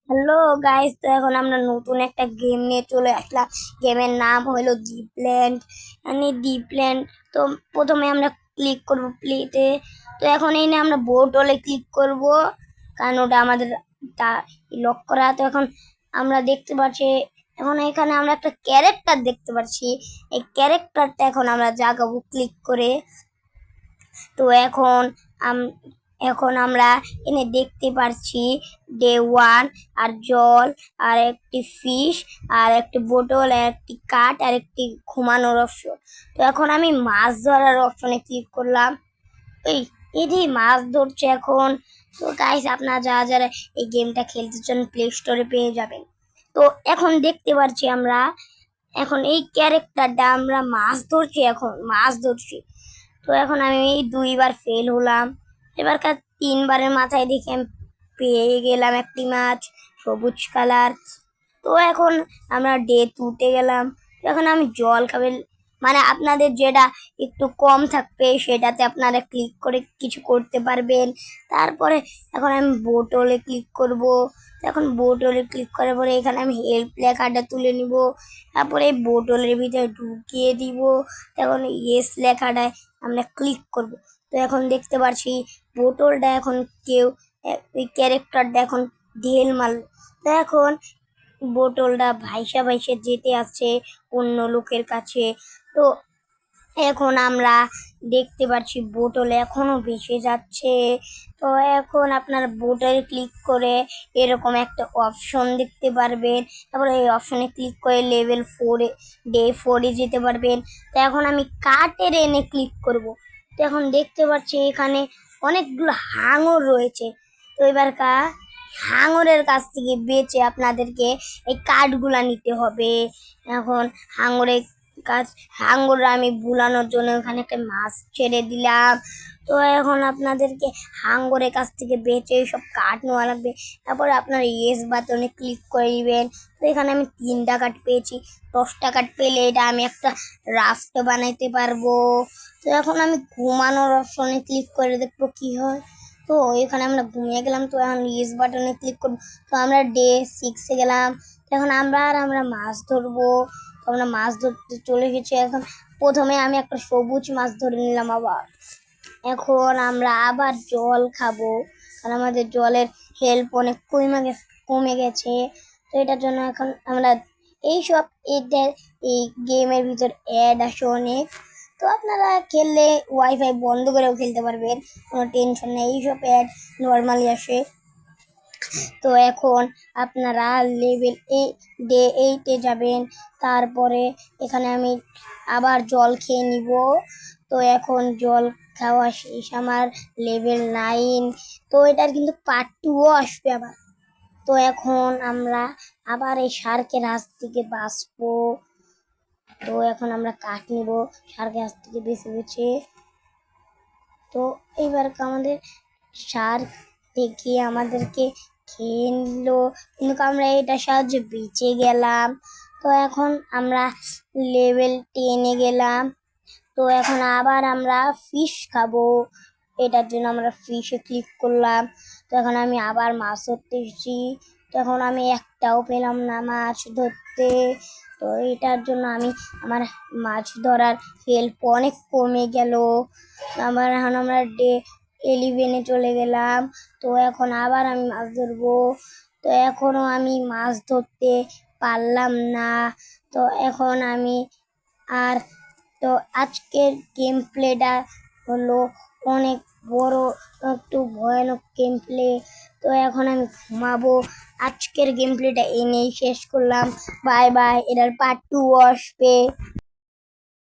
Hello guys, তো এখন আমরা নতুন একটা গেম নিয়ে চলে আসলাম। গেমের নাম হলো ডিপল্যান্ড। ডিপল্যান্ড। তো প্রথমে আমরা ক্লিক করব প্লেতে। তো এখন এই নিয়ে আমরা বোটলে ক্লিক করব, কারণ ওটা আমাদের তা লক করা। তো এখন আমরা দেখতে পাচ্ছি, এখন এখানে আমরা একটা ক্যারেক্টার দেখতে পাচ্ছি। এই ক্যারেক্টারটা এখন আমরা জাগাবো ক্লিক করে। তো এখন আমরা এনে দেখতে পারছি ডে 1 আর জল আর একটি ফিশ আর একটি বোতল আর একটি কাঠ আর একটি ঘুমানোর অপশন। তো এখন আমি মাছ ধরার অপশনে ক্লিক করলাম। এই এটি মাছ ধরছে এখন। তো গাইস, আপনারা যারা যারা এই গেমটা খেলতে চান প্লে স্টোরে পেয়ে যাবেন। তো এখন দেখতে পাচ্ছি আমরা, এখন এই ক্যারেক্টারটা আমরা মাছ ধরছি। তো এখন আমি 2বার ফেল হলাম। এবারকার 3বারের মাথায় দেখি আমি পেয়ে গেলাম একটি মাছ, সবুজ কালার। তো এখন আমরা ডে 2-তে গেলাম। এখন আমি জল খাবে, মানে আপনাদের যেটা একটু কম থাকবে সেটাতে আপনারা ক্লিক করে কিছু করতে পারবেন। তারপরে এখন আমি বোটলে ক্লিক করব। এখন বোটলে ক্লিক করার পরে এখানে আমি হেল্প লেখাটা তুলে নিব। তারপরে এই বোটলের ভিতরে ঢুকিয়ে দিব। তখন ইয়েস লেখাটায় আমরা ক্লিক করব। তো এখন দেখতে পাচ্ছি বোতলটা এখন কেউ ওই ক্যারেক্টারটা এখন ঢেল মারল। তো এখন বোতলটা ভাইসা ভাইসা যেতে আছে অন্য লোকের কাছে। তো এখন আমরা দেখতে পাচ্ছি বোতল এখনো ভেসে যাচ্ছে। তো এখন আপনার বোতলে ক্লিক করে এরকম একটা অপশন দেখতে পারবেন। তারপরে এই অপশনে ক্লিক করে লেভেল 4-এ ডে 4-এ যেতে পারবেন। তো এখন আমি কাঠের এনে ক্লিক করব। তো এখন দেখতে পাচ্ছি এখানে অনেকগুলো হাঙর রয়েছে। তো এবার হাঙরের কাছ থেকে বেচে আপনাদেরকে এই কাঠগুলা নিতে হবে। এখন হাঙরের হাঙর আমি বুলানোর জন্য ওখানে একটা মাছ ছেড়ে দিলাম। তো এখন আপনাদেরকে হাঙরের কাছ থেকে বেচে সব কাঠ নেওয়া লাগবে। তারপরে আপনার ইয়েস বাটনে ক্লিক করে দিবেন। তো এখানে আমি 3টা কাঠ পেয়েছি। 10টা কাঠ পেলে এটা আমি একটা রাফট বানাইতে পারবো। তো এখন আমি ঘুমানোর অপশনে ক্লিক করে দেখবো কি হয়। তো এখানে আমরা ঘুমিয়ে গেলাম। তো এখন ইয়েস বাটনে ক্লিক করবো। তো আমরা ডে 6-এ গেলাম। তো এখন আমরা মাছ ধরবো। তো আমরা মাছ ধরতে চলে গেছি। এখন প্রথমে আমি একটা সবুজ মাছ ধরে নিলাম। এখন আমরা আবার জল খাবো, কারণ আমাদের জলের হেল্প অনেক কমে গেছে। তো এটার জন্য এখন আমরা এইসব এদের এই গেমের ভিতর অ্যাড আসে অনেক। তো আপনারা খেললে ওয়াইফাই বন্ধ করেও খেলতে পারবেন, কোনো টেনশন নেই। এইসব অ্যাড নর্মালি আসে। তো এখন আপনারা ডে 8-এ যাবেন। তারপরে এখানে আমি আবার জল খেয়ে নিব। তো এখন জল খাওয়া শেষ আমার, লেভেল 9। তো এটার কিন্তু পার্ট 2ও আসবে আবার। তো এখন আমরা আবার এই শার্কের হাত থেকে বাঁচবো। তো এখন আমরা কাঠ নিব শার্কের হাত থেকে বেছে বেছে। তো এইবার আমাদের শার্ক থেকে আমাদেরকে খেয়ে নিল, কিন্তু আমরা এটার সাহায্যে বেঁচে গেলাম। তো এখন আমরা লেভেল 10-এ গেলাম। তো এখন আবার আমরা ফিশ খাবো। এটার জন্য আমরা ফিশে ক্লিক করলাম। তো এখন আমি আবার মাছ ধরতে এসেছি। তো এখন আমি একটাও পেলাম না মাছ ধরতে। তো এটার জন্য আমার মাছ ধরার হেল্প অনেক কমে গেল। এখন আমরা ডে 11-এ চলে গেলাম। তো এখন আবার আমি মাছ ধরবো। তো এখনো আমি মাছ ধরতে পারলাম না। তো এখন আমি আর তো আজকের গেম প্লেটা হলো অনেক বড়, একটু ভয়ানক গেম প্লে। তো এখন আমি ঘুমাবো। আজকের গেম প্লেটা এনেই শেষ করলাম। Bye bye. এটার পার্ট 2 আসবে।